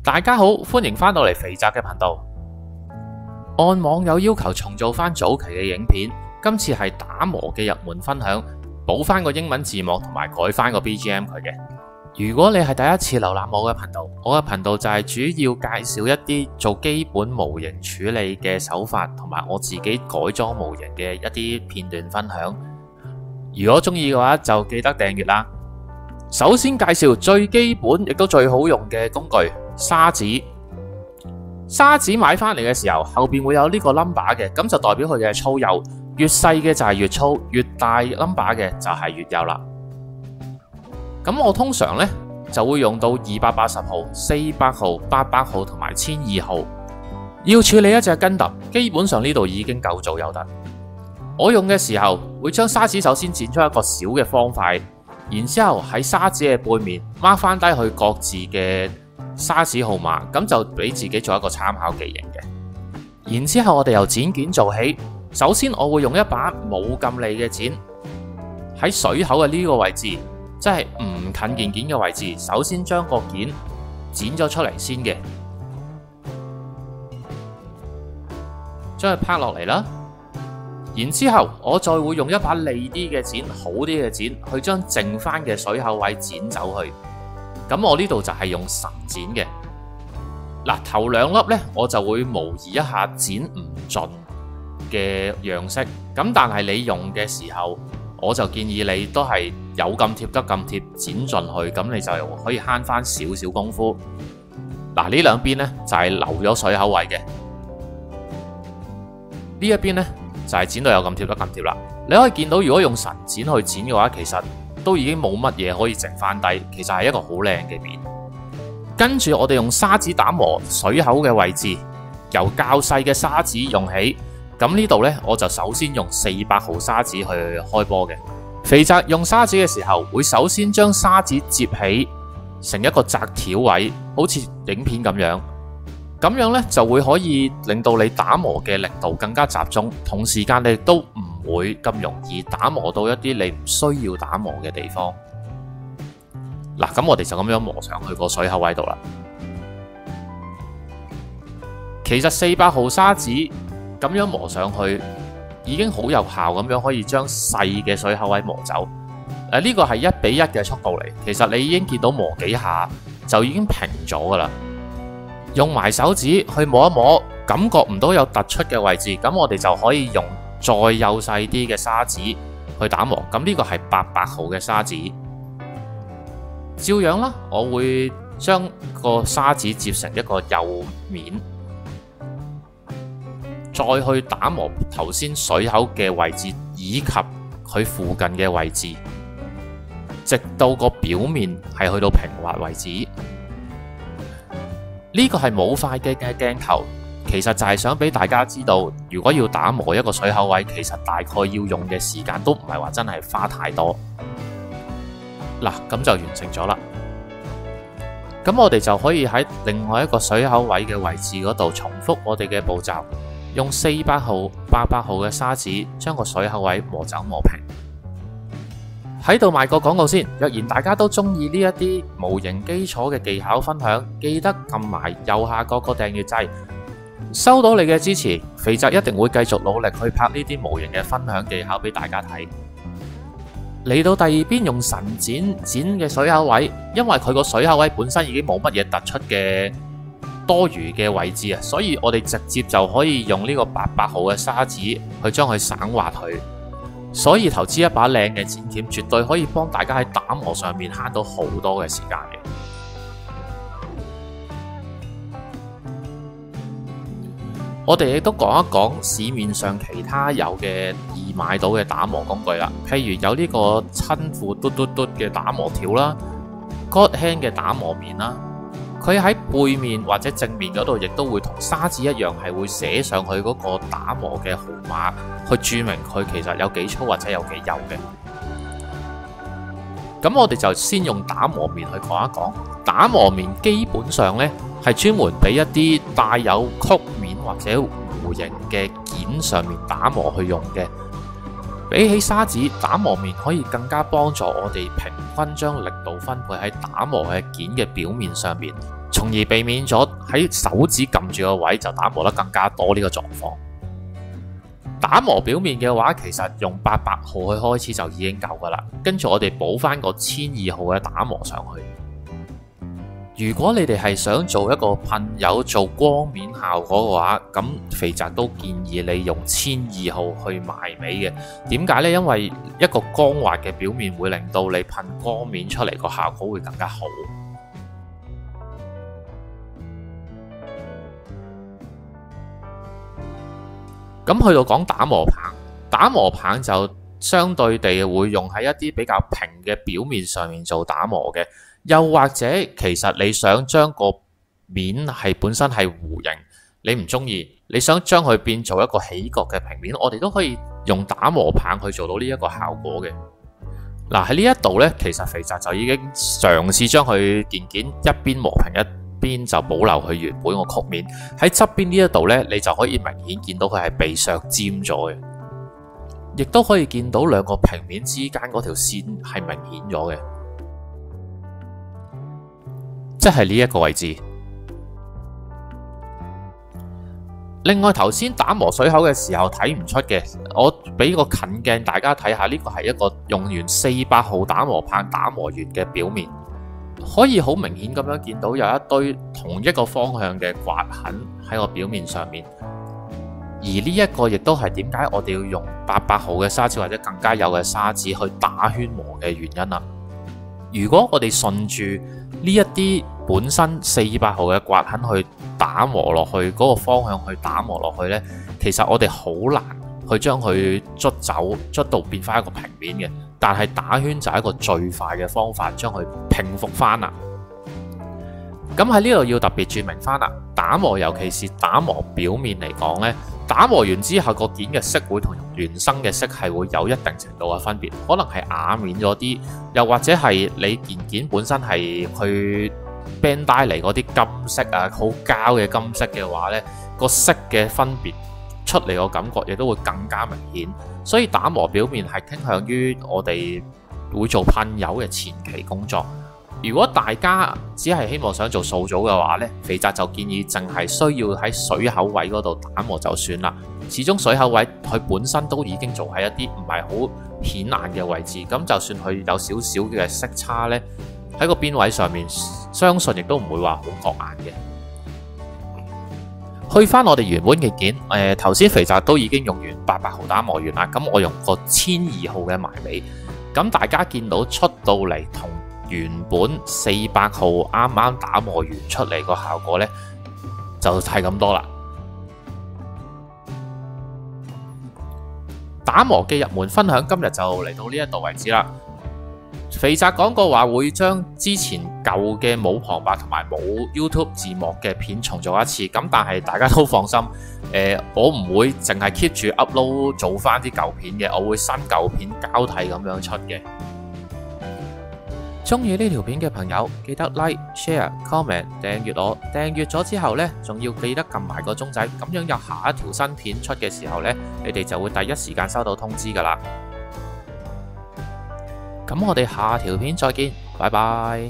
大家好，歡迎翻到嚟肥宅嘅頻道。按網友要求重做翻早期嘅影片，今次係打磨嘅入門分享，補翻個英文字幕同埋改翻個 BGM 佢嘅。如果你係第一次瀏覽我嘅頻道，我嘅頻道就係主要介紹一啲做基本模型處理嘅手法，同埋我自己改裝模型嘅一啲片段分享。如果中意嘅話，就記得訂閱啦。首先介紹最基本亦都最好用嘅工具砂紙。砂紙買翻嚟嘅時候，後邊會有呢個 number 嘅，咁就代表佢嘅粗幼，越細嘅就係越粗，越大 number 嘅就係越幼啦。咁我通常呢就會用到280號、400號、800號同埋1200號。要處理一隻Gundam，基本上呢度已經夠做有得。我用嘅時候會將砂紙首先剪出一個小嘅方塊，然之後喺砂紙嘅背面 mark 翻低佢各自嘅砂紙號碼，咁就俾自己做一個參考記型嘅。然之後我哋由剪件做起，首先我會用一把冇咁利嘅剪，喺水口嘅呢個位置，即係唔近件嘅位置，首先將個件剪咗出嚟先嘅，將佢拍落嚟啦。然之後我再會用一把利啲嘅剪，好啲嘅剪，去將剩翻嘅水口位剪走去。咁我呢度就係用神剪嘅。嗱，頭兩粒呢，我就會模擬一下剪唔盡嘅樣式。咁但係你用嘅時候，我就建議你都係有咁貼得咁貼，剪盡去，咁你就可以慳翻少少功夫。嗱，呢兩邊呢，就係留咗水口位嘅，呢一邊呢，就係剪到有咁貼得咁貼啦。你可以見到，如果用神剪去剪嘅話，其實都已經冇乜嘢可以剩翻低，其實係一個好靚嘅面。跟住我哋用砂紙打磨水口嘅位置，由較細嘅砂紙用起。咁呢度呢，我就首先用400號砂紙去開波嘅。肥宅用砂紙嘅時候，會首先將砂紙接起成一個窄條位，好似影片咁樣。咁樣呢，就會可以令到你打磨嘅力度更加集中，同時間你亦都唔會咁容易打磨到一啲你唔需要打磨嘅地方。嗱，咁我哋就咁樣磨上去個水口位度啦。其實400號砂紙咁樣磨上去已經好有效，咁樣可以將細嘅水口位磨走。呢個係1比1嘅速度嚟，其實你已經見到磨幾下就已經平咗噶啦。用埋手指去摸一摸，感覺唔到有突出嘅位置，咁我哋就可以用再幼細啲嘅砂紙去打磨。咁呢個係800號嘅砂紙，照樣啦，我會將個砂紙接成一個幼面，再去打磨頭先水口嘅位置以及佢附近嘅位置，直到個表面係去到平滑為止。呢個係冇快嘅鏡頭，其實就係想俾大家知道，如果要打磨一個水口位，其實大概要用嘅時間都唔係話真係花太多。嗱，咁就完成咗啦。咁我哋就可以喺另外一個水口位嘅位置嗰度重複我哋嘅步驟，用400號、800號嘅砂紙將個水口位磨走磨平。喺度賣個廣告先，若然大家都中意呢一啲模型基礎嘅技巧分享，記得撳埋右下角個訂閱掣。收到你嘅支持，肥宅一定會繼續努力去拍呢啲模型嘅分享技巧俾大家睇。嚟到第二邊用神剪嘅水口位，因為佢個水口位本身已經冇乜嘢突出嘅多餘嘅位置啊，所以我哋直接就可以用呢個800號嘅砂紙去將佢省滑佢。所以投資一把靚嘅剪鉗，絕對可以幫大家喺打磨上面慳到好多嘅時間嘅。我哋亦都講一講市面上其他有嘅易買到嘅打磨工具啦，譬如有呢個親父嘟嘟嘟嘅打磨條啦 ，God Hand 嘅打磨面啦，佢喺背面或者正面嗰度，亦都會同砂紙一樣，係會寫上去嗰個打磨嘅號碼，去註明佢其實有幾粗或者有幾幼嘅。咁我哋就先用打磨面去講一講。打磨面基本上呢係專門俾一啲帶有曲面或者弧形嘅件上面打磨去用嘅。比起砂紙，打磨面可以更加幫助我哋平均將力度分配喺打磨嘅件嘅表面上面，從而避免咗喺手指撳住個位就打磨得更加多呢個狀況。打磨表面嘅話，其實用800號去開始就已經夠噶啦，跟住我哋補翻個1200號嘅打磨上去。如果你哋係想做一個噴油做光面效果嘅話，咁肥宅都建議你用1200號去埋尾嘅。點解呢？因為一個光滑嘅表面會令到你噴光面出嚟個效果會更加好。咁去到講打磨棒，打磨棒就相對地會用喺一啲比較平嘅表面上面做打磨嘅。又或者其實你想將個面係本身係弧形，你唔中意，你想將佢變做一個起角嘅平面，我哋都可以用打磨棒去做到呢一個效果嘅。嗱，喺呢一度呢，其實肥宅就已經嘗試將佢件一邊磨平，一邊就保留佢原本個曲面。喺側邊呢一度呢，你就可以明顯見到佢係被削尖咗嘅，亦都可以見到兩個平面之間嗰條線係明顯咗嘅。即係呢一個位置。另外頭先打磨水口嘅時候睇唔出嘅，我俾個近鏡大家睇下，呢個係一個用完400號打磨棒打磨完嘅表面，可以好明顯咁樣見到有一堆同一個方向嘅刮痕喺個表面上面。而呢一個亦都係點解我哋要用800號嘅砂紙或者更加幼嘅砂紙去打圈磨嘅原因啦。如果我哋順住呢一啲本身400號嘅刮痕去打磨落去嗰個方向去打磨落去呢，其實我哋好難去將佢捽走，捽到變翻一個平面嘅。但係打圈就係一個最快嘅方法，將佢平復翻啦。咁喺呢度要特別注明翻啦，打磨尤其是打磨表面嚟講呢，打磨完之後個件嘅色會同原生嘅色係會有一定程度嘅分別，可能係啞面咗啲，又或者係你件本身係去 Bandai 嚟嗰啲金色啊，好膠嘅金色嘅話呢，個色嘅分別出嚟個感覺亦都會更加明顯。所以打磨表面係傾向於我哋會做噴油嘅前期工作。如果大家只係希望想做素組嘅話呢，肥宅就建議淨係需要喺水口位嗰度打磨就算啦。始終水口位佢本身都已經做喺一啲唔係好顯眼嘅位置，咁就算佢有少少嘅色差呢，喺個邊位上面，相信亦都唔會話好覺眼嘅。去翻我哋原本嘅件，頭先肥宅都已經用完800號打磨完啦，咁我用個1200號嘅埋尾，咁大家見到出到嚟同原本400號啱啱打磨完出嚟個效果呢，就係咁多啦。打磨嘅入門分享今日就嚟到呢一度為止啦。肥宅講過話會將之前舊嘅冇旁白同埋冇 YouTube 字幕嘅片重做一次，咁但係大家都放心，我唔會淨係 keep 住 upload 做翻啲舊片嘅，我會新舊片交替咁樣出嘅。中意呢條片嘅朋友，記得 like、share、comment、訂閱我。訂閱咗之後呢，仲要記得撳埋個鐘仔，咁樣有下一條新片出嘅時候呢，你哋就會第一時間收到通知噶啦。咁我哋下條片再見，拜拜。